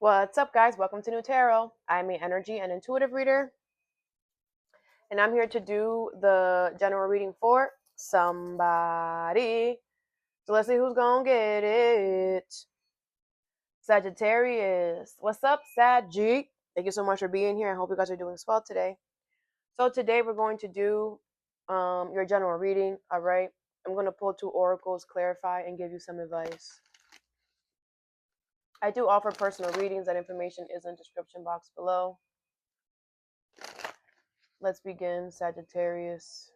What's up, guys? Welcome to Nutarot. I'm an energy and intuitive reader, and I'm here to do the general reading for somebody. So let's see who's gonna get it. Sagittarius. What's up, Saggy? Thank you so much for being here. I hope you guys are doing well today. So today we're going to do your general reading. All right. I'm going to pull two oracles, clarify, and give you some advice. I do offer personal readings. That information is in the description box below. Let's begin, Sagittarius.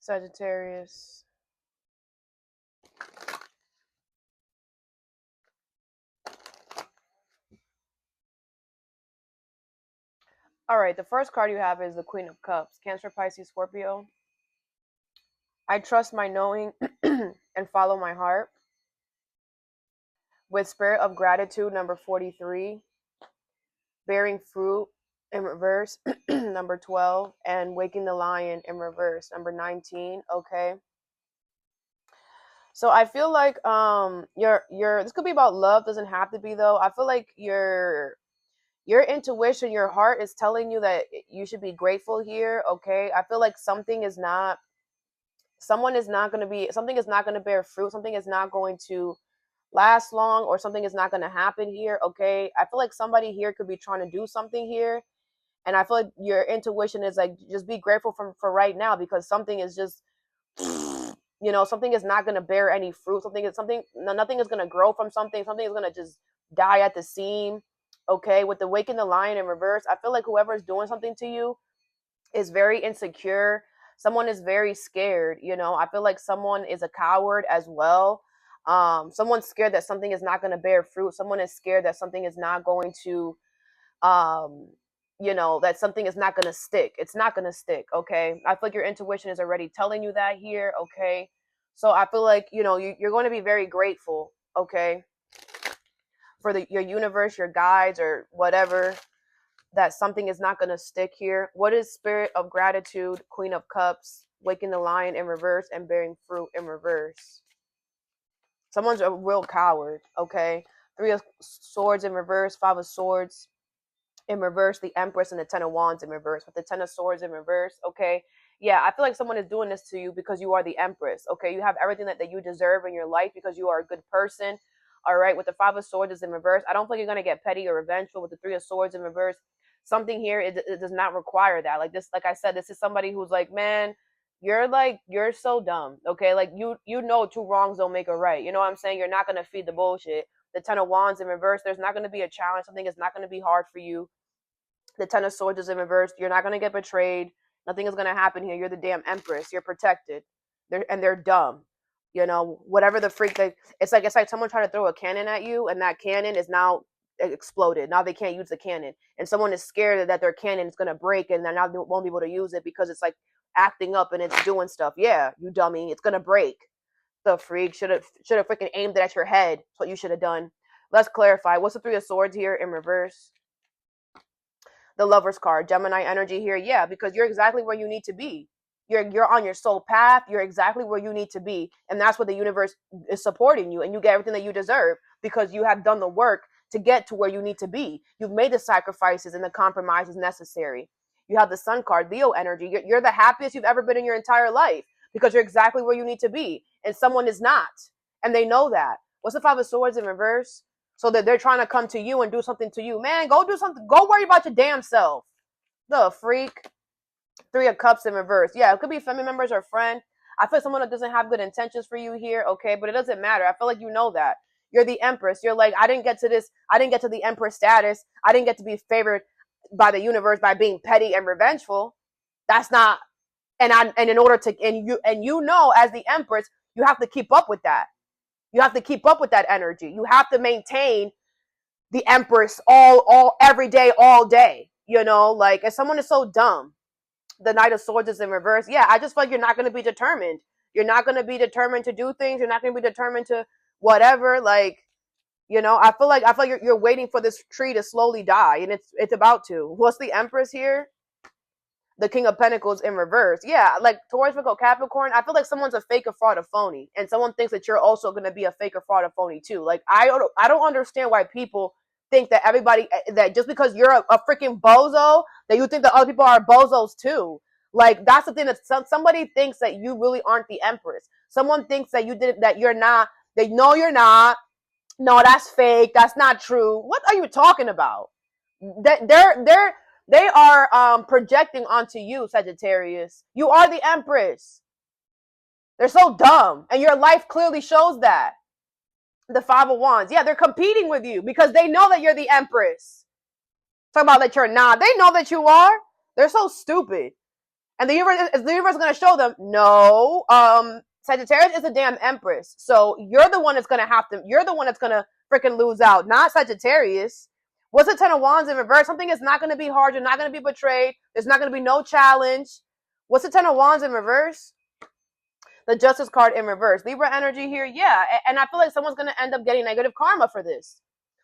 Sagittarius. All right, the first card you have is the Queen of Cups. Cancer, Pisces, Scorpio. I trust my knowing and follow my heart. With spirit of gratitude, number 43. Bearing fruit in reverse, number 12. And waking the lion in reverse, number 19. Okay. So I feel like this could be about love, doesn't have to be though. I feel like your intuition, your heart is telling you that you should be grateful here, okay? I feel like something is not going to bear fruit, something is not going to last long, or something is not going to happen here, okay? I feel like somebody here could be trying to do something here, and I feel like your intuition is like, just be grateful for right now, because something is just, something is not going to bear any fruit, nothing is going to grow from something is going to just die at the seam. Okay, with the waking the lion in reverse, I feel like whoever is doing something to you is very insecure. Someone is very scared. I feel like someone is a coward as well. Someone's scared that something is not going to bear fruit. Someone is scared that something is not going to, that something is not going to stick. It's not going to stick. Okay, I feel like your intuition is already telling you that here. Okay, so I feel like you're going to be very grateful. Okay. For your universe, your guides, or whatever, that something is not going to stick here. What is spirit of gratitude, Queen of Cups, waking the lion in reverse, and bearing fruit in reverse? Someone's a real coward, okay? Three of Swords in reverse, Five of Swords in reverse, the Empress, and the Ten of Wands in reverse. With the Ten of Swords in reverse, okay? Yeah, I feel like someone is doing this to you because you are the Empress, okay? You have everything that you deserve in your life because you are a good person. All right, with the Five of Swords is in reverse. I don't think you're going to get petty or revengeful. With the Three of Swords in reverse, something here, it does not require that. Like this, like I said, this is somebody who's like, man, you're so dumb. Okay, like you know two wrongs don't make a right. You know what I'm saying? You're not going to feed the bullshit. The Ten of Wands in reverse, there's not going to be a challenge. Something is not going to be hard for you. The Ten of Swords is in reverse. You're not going to get betrayed. Nothing is going to happen here. You're the damn Empress. You're protected. They're dumb. Whatever the freak it's like someone trying to throw a cannon at you, and that cannon is now exploded. Now they can't use the cannon, and someone is scared that their cannon is going to break, and then now they won't be able to use it because it's like acting up and it's doing stuff. Yeah, you dummy, it's going to break. The freak should have freaking aimed it at your head. That's what you should have done. Let's clarify. What's the Three of Swords here in reverse? The Lover's card, Gemini energy here. Yeah, because you're exactly where you need to be. You're on your soul path. You're exactly where you need to be. And that's what the universe is supporting you. And you get everything that you deserve because you have done the work to get to where you need to be. You've made the sacrifices and the compromises necessary. You have the Sun card, Leo energy. You're the happiest you've ever been in your entire life because you're exactly where you need to be. And someone is not. And they know that. What's the Five of Swords in reverse? So that they're trying to come to you and do something to you. Man, go do something. Go worry about your damn self. The freak. Three of Cups in reverse. Yeah, it could be family members or friend. I feel like someone that doesn't have good intentions for you here, okay? But it doesn't matter. I feel like you know that. You're the Empress. You're like, I didn't get to this. I didn't get to the Empress status. I didn't get to be favored by the universe by being petty and revengeful. That's not. And in order to, as the Empress, you have to keep up with that. You have to keep up with that energy. You have to maintain the Empress all every day, all day. Like, if someone is so dumb. The Knight of Swords is in reverse. Yeah, I just feel like you're not going to be determined. You're not going to be determined to do things. You're not going to be determined to whatever. Like, you know, I feel like you're waiting for this tree to slowly die, and it's about to. What's the Empress here? The King of Pentacles in reverse. Yeah, like Taurus, Virgo, Capricorn. I feel like someone's a fake, a fraud, a phony, and someone thinks that you're also going to be a fake, a fraud, a phony too. Like I don't understand why people think that everybody, that just because you're a freaking bozo, that you think that other people are bozos too. Like that's the thing, that somebody thinks that you really aren't the Empress. Someone thinks that you did, that you're not. They know you're not. No, that's fake. That's not true. What are you talking about? That they are projecting onto you, Sagittarius. You are the Empress. They're so dumb, and your life clearly shows that. The Five of Wands. Yeah, they're competing with you because they know that you're the Empress. Talk about that you're not. They know that you are. They're so stupid. And the universe is going to show them, no, Sagittarius is a damn Empress. So you're the one that's going to freaking lose out, not Sagittarius. What's the Ten of Wands in reverse? Something is not going to be hard. You're not going to be betrayed. There's not going to be no challenge. What's the Ten of Wands in reverse? The Justice card in reverse. Libra energy here, yeah. And I feel like someone's going to end up getting negative karma for this.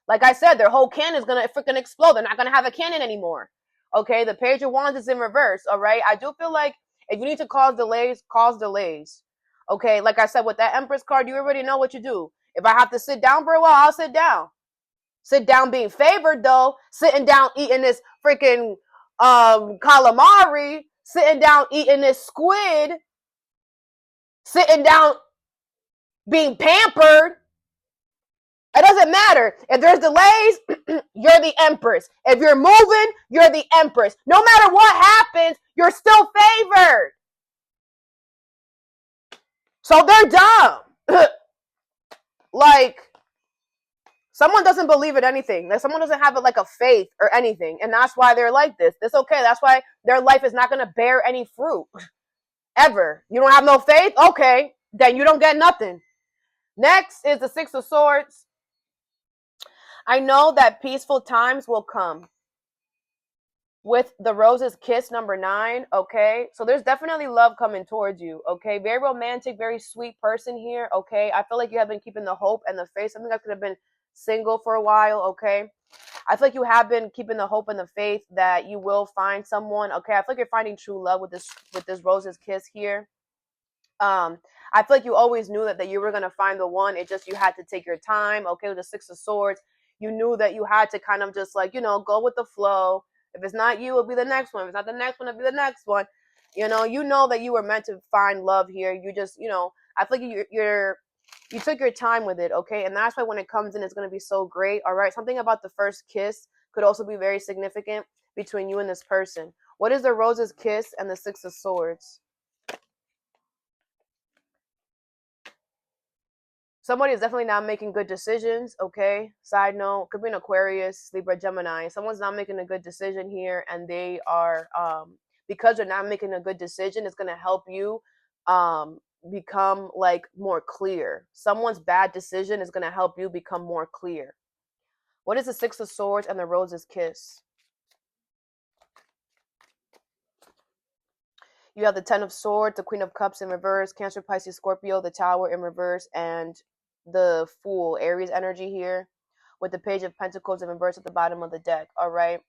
Like I said, their whole cannon is going to freaking explode. They're not going to have a cannon anymore. Okay, the Page of Wands is in reverse, all right? I do feel like if you need to cause delays, cause delays. Okay, like I said, with that Empress card, you already know what you do. If I have to sit down for a while, I'll sit down. Sit down being favored, though. Sitting down eating this freaking calamari. Sitting down eating this squid. Sitting down being pampered. It doesn't matter. If there's delays, you're the Empress. If you're moving, you're the Empress. No matter what happens, you're still favored. So they're dumb. Like, someone doesn't believe in anything. Like, someone doesn't have like a faith or anything. And that's why they're like this. It's okay. That's why their life is not going to bear any fruit. Ever. You don't have no faith? Okay. Then you don't get nothing. Next is the Six of Swords. I know that peaceful times will come. With the Rose's Kiss, number 9, okay? So there's definitely love coming towards you, okay? Very romantic, very sweet person here, okay? I feel like you have been keeping the hope and the faith. Something that could have been single for a while, okay? I feel like you have been keeping the hope and the faith that you will find someone, okay? I feel like you're finding true love with this Rose's Kiss here. I feel like you always knew that you were going to find the one. It just, you had to take your time, okay? With the Six of Swords, you knew that you had to kind of just like, you know, go with the flow. If it's not you, it'll be the next one. If it's not the next one, it'll be the next one. You know that you were meant to find love here. You just, I feel like you took your time with it, okay? And that's why when it comes in, it's going to be so great, all right? Something about the first kiss could also be very significant between you and this person. What is the Rose's Kiss and the Six of Swords? Somebody is definitely not making good decisions, okay? Side note, could be an Aquarius, Libra, Gemini. Someone's not making a good decision here, and they are, because they're not making a good decision, it's going to help you become, like, more clear. Someone's bad decision is going to help you become more clear. What is the Six of Swords and the Rose's Kiss? You have the Ten of Swords, the Queen of Cups in reverse, Cancer, Pisces, Scorpio, the Tower in reverse, and the Fool, Aries energy here, with the Page of Pentacles in reverse at the bottom of the deck, all right?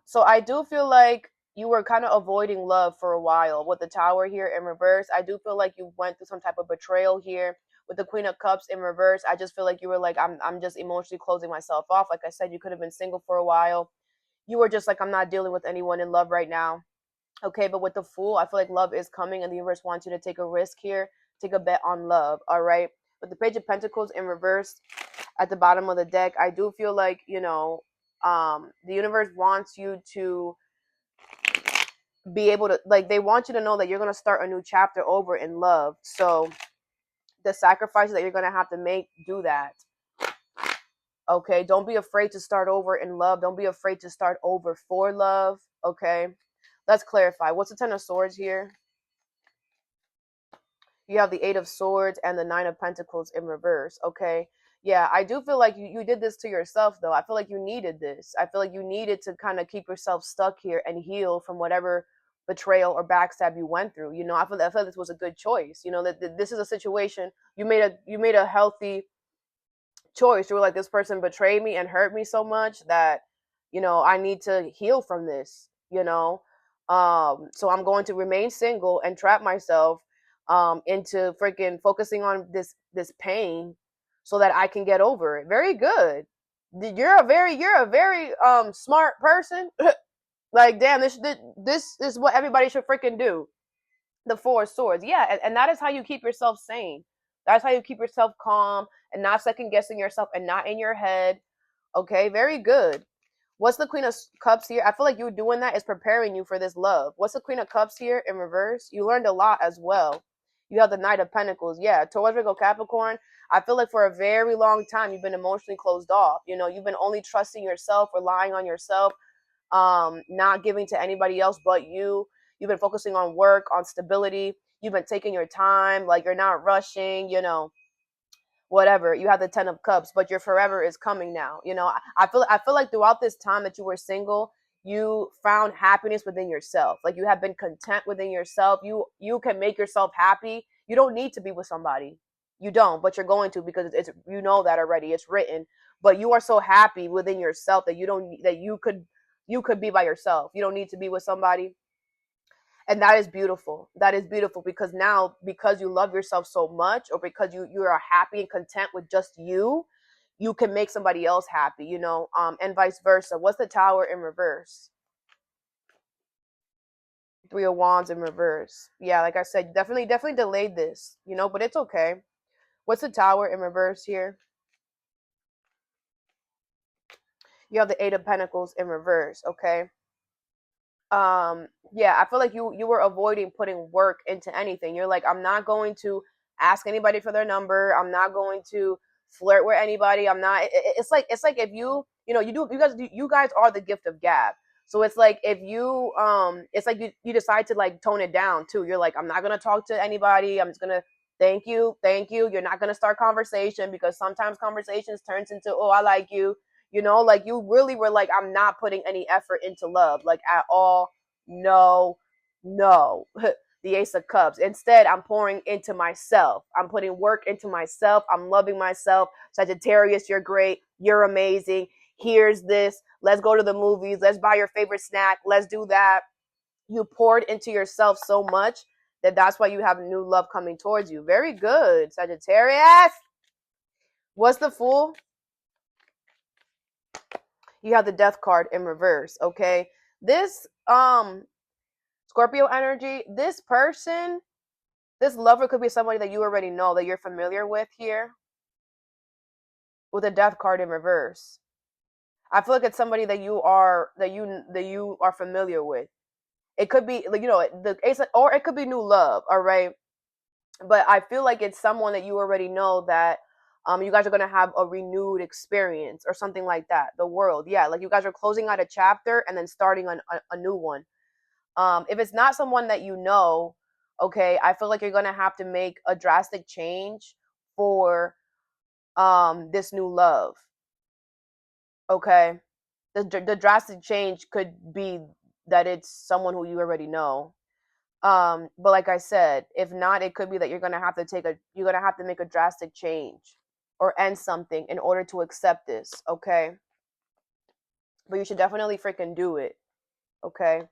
So I do feel like you were kind of avoiding love for a while with the Tower here in reverse. I do feel like you went through some type of betrayal here with the Queen of Cups in reverse. I just feel like you were like, I'm just emotionally closing myself off. Like I said, you could have been single for a while. You were just like, I'm not dealing with anyone in love right now. Okay, but with the Fool, I feel like love is coming, and the universe wants you to take a risk here, take a bet on love, all right? With the Page of Pentacles in reverse at the bottom of the deck, I do feel like, the universe wants you to be able to, like, they want you to know that you're going to start a new chapter over in love. So the sacrifices that you're going to have to make, do that. Okay, don't be afraid to start over in love. Don't be afraid to start over for love, okay? Let's clarify. What's the Ten of Swords here? You have the Eight of Swords and the Nine of Pentacles in reverse, okay? Yeah, I do feel like you did this to yourself, though. I feel like you needed this. I feel like you needed to kind of keep yourself stuck here and heal from whatever betrayal or backstab you went through. You know, I feel this was a good choice. You know, that this is a situation you made a healthy choice. You were like, this person betrayed me and hurt me so much that, you know, I need to heal from this, you know. So I'm going to remain single and trap myself into freaking focusing on this pain so that I can get over it. Very good. You're a very smart person. Like, damn, this is what everybody should freaking do. The Four of Swords. Yeah, and that is how you keep yourself sane. That's how you keep yourself calm and not second guessing yourself and not in your head. Okay, very good. What's the Queen of Cups here? I feel like you doing that is preparing you for this love. What's the Queen of Cups here in reverse? You learned a lot as well. You have the Knight of Pentacles. Yeah, Taurus, Virgo, Capricorn. I feel like for a very long time you've been emotionally closed off. You know, you've been only trusting yourself, relying on yourself, not giving to anybody else but you. You've been focusing on work, on stability. You've been taking your time, like you're not rushing, you know, whatever. You have the 10 of Cups, but your forever is coming now. You know, I feel like throughout this time that you were single, you found happiness within yourself. Like you have been content within yourself. You can make yourself happy. You don't need to be with somebody. You don't, but you're going to because it's you know that already. It's written. But you are so happy within yourself that you could be by yourself. You don't need to be with somebody. And that is beautiful. That is beautiful because now, because you love yourself so much, or because you are happy and content with just you can make somebody else happy, you know, and vice versa. What's the Tower in reverse? Three of Wands in reverse. Yeah, like I said, definitely delayed this, you know, but it's okay. What's the Tower in reverse here? You have the Eight of Pentacles in reverse, okay? Yeah, I feel like you were avoiding putting work into anything. You're like, I'm not going to ask anybody for their number. I'm not going to flirt with anybody. I'm not it's like if you know you guys are the gift of gab. So it's like if you it's like you decide to like tone it down too. You're like, I'm not gonna talk to anybody. I'm just gonna thank you. You're not gonna start conversation because sometimes conversations turns into, oh, I like you. You know, like you really were like, I'm not putting any effort into love, like at all. No, no. The Ace of Cups. Instead, I'm pouring into myself. I'm putting work into myself. I'm loving myself. Sagittarius, you're great. You're amazing. Here's this. Let's go to the movies. Let's buy your favorite snack. Let's do that. You poured into yourself so much that that's why you have new love coming towards you. Very good, Sagittarius. What's the Fool? You have the Death card in reverse, okay? This Scorpio energy, this person, this lover could be somebody that you already know, that you're familiar with here, with the Death card in reverse. I feel like it's somebody that you are familiar with. It could be like, you know, the ace, or it could be new love, all right? But I feel like it's someone that you already know that you guys are going to have a renewed experience or something like that. The World. Yeah, like you guys are closing out a chapter and then starting a new one. If it's not someone that you know, okay, I feel like you're going to have to make a drastic change for this new love. Okay? The drastic change could be that it's someone who you already know. But like I said, if not, it could be that you're gonna have to make a drastic change or end something in order to accept this, okay? But you should definitely freaking do it, okay?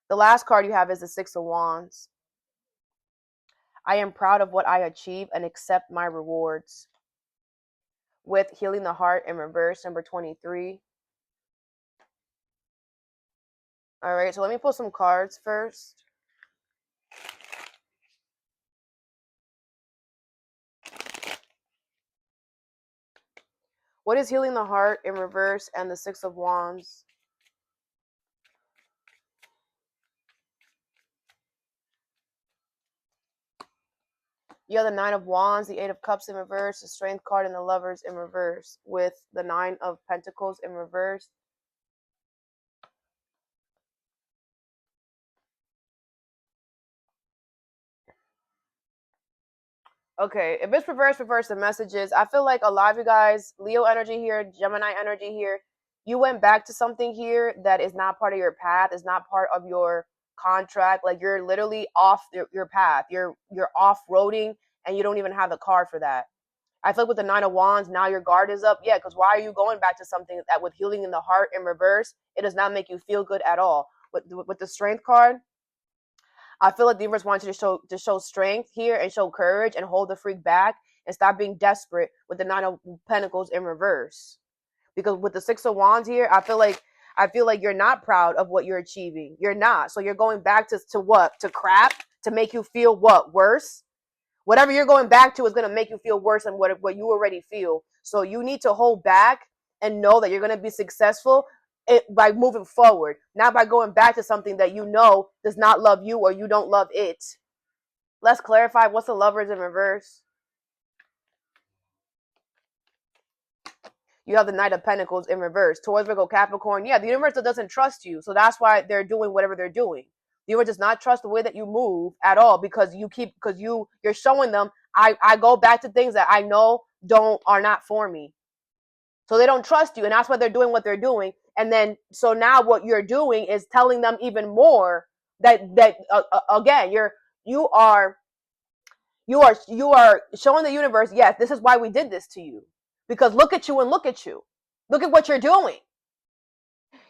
The last card you have is the Six of Wands. I am proud of what I achieve and accept my rewards. With Healing the Heart in reverse, number 23. All right, so let me pull some cards first. What is Healing the Heart in reverse and the Six of Wands? You have the Nine of Wands, the Eight of Cups in reverse, the Strength card, and the Lovers in reverse, with the Nine of Pentacles in reverse. Okay, if it's reverse the messages. I feel like a lot of you guys, Leo energy here, Gemini energy here, you went back to something here that is not part of your path, is not part of your contract. Like you're literally off your path. You're off-roading and you don't even have the card for that. I feel like with the 9 of Wands, now your guard is up. Yeah, because why are you going back to something that with healing in the heart in reverse, it does not make you feel good at all. With the Strength card, I feel like the universe wants you to show strength here and show courage and hold the freak back and stop being desperate with the 9 of Pentacles in reverse. Because with the 6 of Wands here, I feel like you're not proud of what you're achieving. You're not. So you're going back to what? To crap? To make you feel what? Worse? Whatever you're going back to is going to make you feel worse than what you already feel. So you need to hold back and know that you're going to be successful by moving forward, not by going back to something that you know does not love you or you don't love it. Let's clarify what's the Lovers in reverse. You have the Knight of Pentacles in reverse. Taurus, Virgo, Capricorn. Yeah, the universe doesn't trust you. So that's why they're doing whatever they're doing. The universe does not trust the way that you move at all because you're showing them I go back to things that I know are not for me. So they don't trust you, and that's why they're doing what they're doing. And then so now what you're doing is telling them even more that again you are showing the universe, yes, this is why we did this to you. Because look at you and look at you. Look at what you're doing.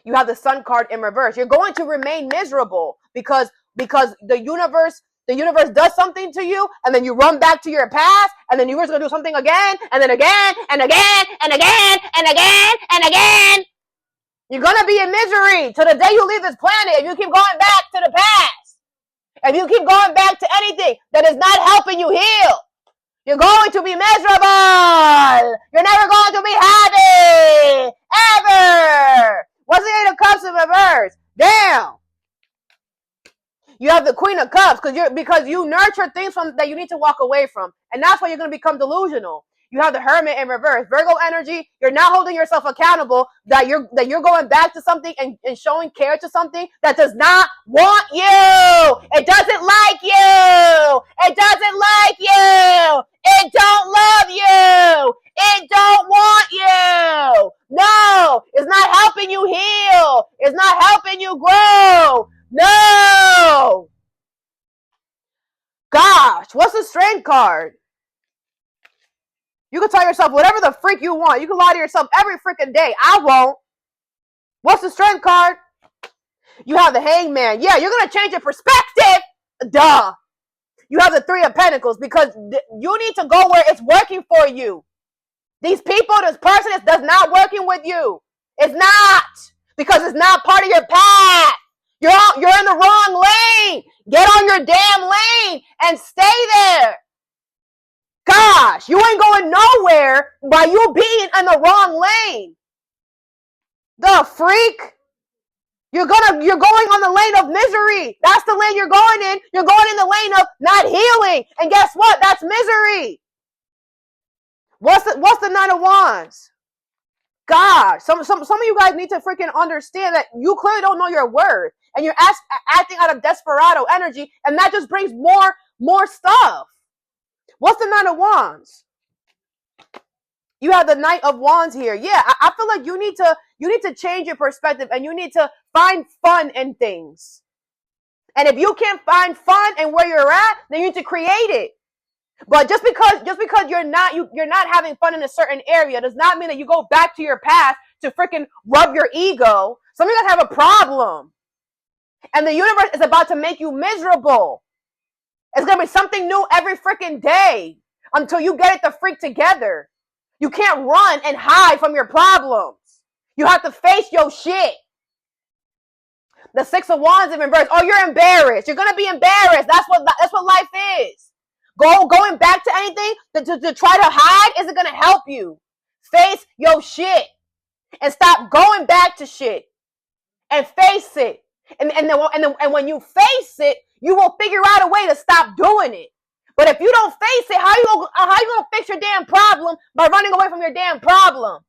You have the Sun card in reverse. You're going to remain miserable because the universe does something to you, and then you run back to your past, and then the universe is going to do something again, and then again, and again, and again, and again, and again. You're going to be in misery till the day you leave this planet if you keep going back to the past. If you keep going back to anything that is not helping you heal, you're going to be miserable. You're never going to be happy. Ever. What's the Eight of Cups in reverse? Damn. You have the Queen of Cups because you nurture things that you need to walk away from. And that's why you're going to become delusional. You have the Hermit in reverse. Virgo energy, you're not holding yourself accountable that you're going back to something and showing care to something that does not want you. It doesn't like you. It doesn't like you. It don't love you. It don't want you. No, it's not helping you heal. It's not helping you grow. No. Gosh, what's the Strength card? You can tell yourself whatever the freak you want. You can lie to yourself every freaking day. I won't. What's the Strength card? You have the Hangman. Yeah, you're going to change your perspective. Duh. You have the Three of Pentacles because you need to go where it's working for you. These people, this person does not working with you. It's not. Because it's not part of your path. You're in the wrong lane. Get on your damn lane and stay there. Gosh, you ain't going nowhere by you being in the wrong lane. The freak. You're going on the lane of misery. That's the lane you're going in. You're going in the lane of not healing. And guess what? That's misery. What's the Knight of Wands? Gosh, some of you guys need to freaking understand that you clearly don't know your worth. And you're acting out of desperado energy. And that just brings more stuff. What's the Knight of Wands? You have the Knight of Wands here. Yeah, I feel like you need to change your perspective and you need to find fun in things. And if you can't find fun in where you're at, then you need to create it. But just because you're not having fun in a certain area does not mean that you go back to your past to freaking rub your ego. Some of you guys have a problem. And the universe is about to make you miserable. It's going to be something new every freaking day until you get it the freak together. You can't run and hide from your problems. You have to face your shit. The Six of Wands in reverse. Oh, you're embarrassed. You're going to be embarrassed. That's what life is. Going back to anything to try to hide isn't going to help you. Face your shit and stop going back to shit and face it. And when you face it, you will figure out a way to stop doing it. But if you don't face it, how you gonna fix your damn problem by running away from your damn problem?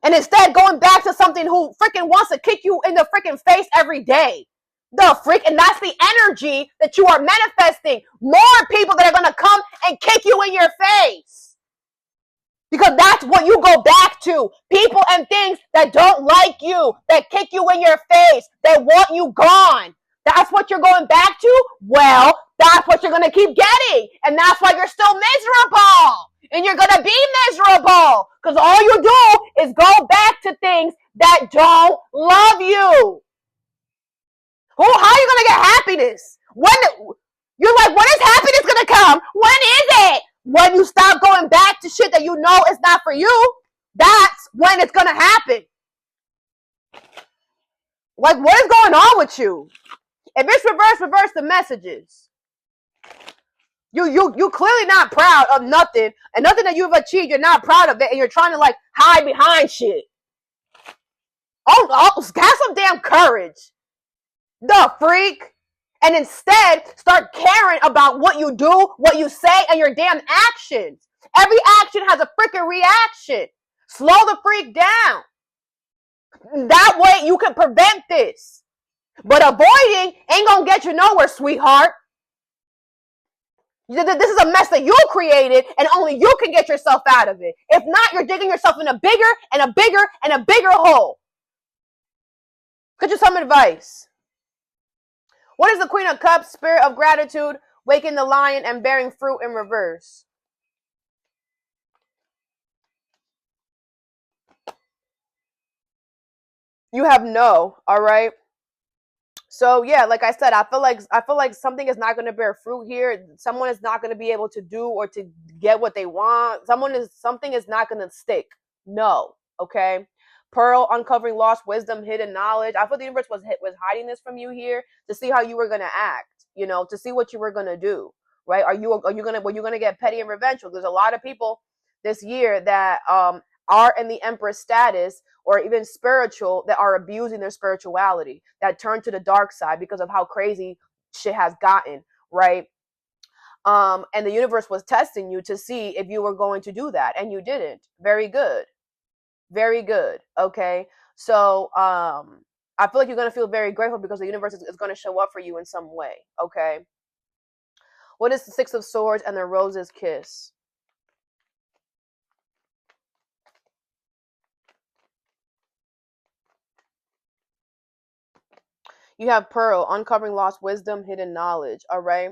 And instead going back to something who freaking wants to kick you in the freaking face every day. The freak, and that's the energy that you are manifesting. More people that are gonna come and kick you in your face. Because that's what you go back to. People and things that don't like you, that kick you in your face, that want you gone. That's what you're going back to? Well, that's what you're going to keep getting. And that's why you're still miserable. And you're going to be miserable. Because all you do is go back to things that don't love you. How are you going to get happiness? You're like, when is happiness going to come? When is it? When you stop going back to shit that you know is not for you, that's when it's going to happen. Like, what is going on with you? If it's reverse the messages. You clearly not proud of nothing, and nothing that you've achieved, you're not proud of it, and you're trying to like hide behind shit. Oh, have some damn courage. The freak. And instead, start caring about what you do, what you say, and your damn actions. Every action has a freaking reaction. Slow the freak down. That way you can prevent this. But avoiding ain't gonna get you nowhere, sweetheart. This is a mess that you created, and only you can get yourself out of it. If not, you're digging yourself in a bigger and a bigger and a bigger hole. Get you some advice. What is the Queen of Cups? Spirit of gratitude, waking the lion and bearing fruit in reverse. You have no, all right? So yeah, like I said, I feel like something is not going to bear fruit here. Someone is not going to be able to do or to get what they want. Something is not going to stick. No, okay? Pearl, uncovering lost wisdom, hidden knowledge. I thought the universe was hiding this from you here to see how you were gonna act, to see what you were gonna do, right? Were you gonna get petty and revengeful? There's a lot of people this year that are in the Empress status or even spiritual that are abusing their spirituality, that turn to the dark side because of how crazy shit has gotten, right? And the universe was testing you to see if you were going to do that, and you didn't. Very good. Very good. Okay. So I feel like you're going to feel very grateful because the universe is going to show up for you in some way. Okay. What is the Six of Swords and the Rose's Kiss? You have Pearl, uncovering lost wisdom, hidden knowledge. All right.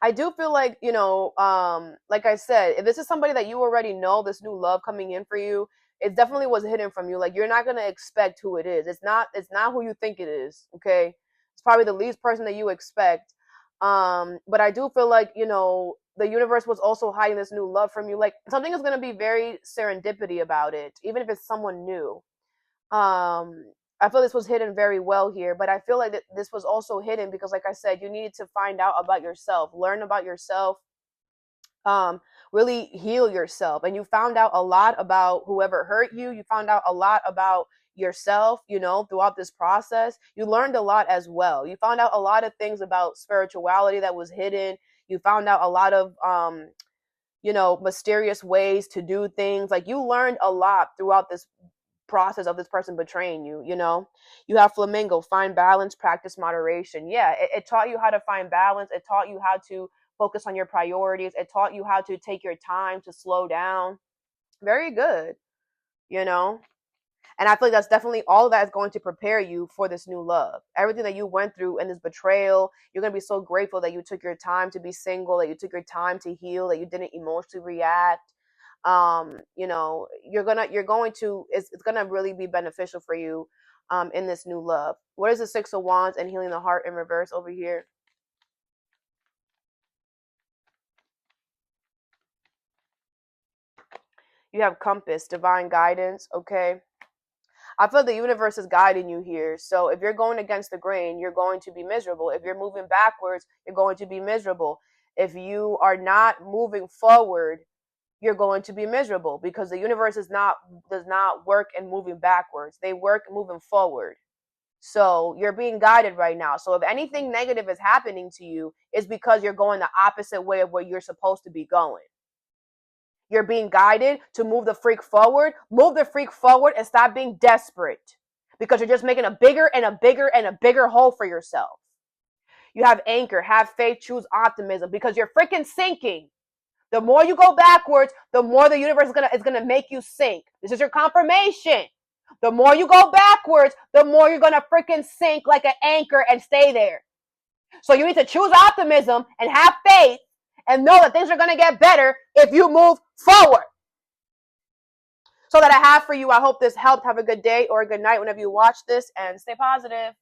I do feel like, like I said, if this is somebody that you already know, this new love coming in for you, it definitely was hidden from you. Like, you're not going to expect who it is. It's not who you think it is. Okay. It's probably the least person that you expect. But I do feel like, the universe was also hiding this new love from you. Like, something is going to be very serendipity about it, even if it's someone new. I feel this was hidden very well here, but I feel like this was also hidden because, like I said, you needed to find out about yourself, learn about yourself, really heal yourself. And you found out a lot about whoever hurt you. You found out a lot about yourself, throughout this process. You learned a lot as well. You found out a lot of things about spirituality that was hidden. You found out a lot of, mysterious ways to do things. Like, you learned a lot throughout this process of this person betraying you. You have Flamingo, find balance, practice moderation. Yeah, it taught you how to find balance. It taught you how to focus on your priorities. It taught you how to take your time, to slow down. Very good. And I feel like that's definitely all of that is going to prepare you for this new love. Everything that you went through in this betrayal, you're going to be so grateful that you took your time to be single, that you took your time to heal, that you didn't emotionally react. It's gonna really be beneficial for you in this new love. What is the Six of Wands and healing the heart in reverse over here? You have Compass, divine guidance. Okay, I feel the universe is guiding you here. So if you're going against the grain, you're going to be miserable. If you're moving backwards, you're going to be miserable. If you are not moving forward, you're going to be miserable, because the universe does not work in moving backwards. They work moving forward. So you're being guided right now. So if anything negative is happening to you, it's because you're going the opposite way of where you're supposed to be going. You're being guided to move the freak forward. Move the freak forward and stop being desperate, because you're just making a bigger and a bigger and a bigger hole for yourself. You have Anchor, have faith, choose optimism, because you're freaking sinking. The more you go backwards, the more the universe is gonna make you sink. This is your confirmation. The more you go backwards, the more you're gonna freaking sink like an anchor and stay there. So you need to choose optimism and have faith and know that things are gonna get better if you move forward. So that I have for you. I hope this helped. Have a good day or a good night whenever you watch this, and stay positive.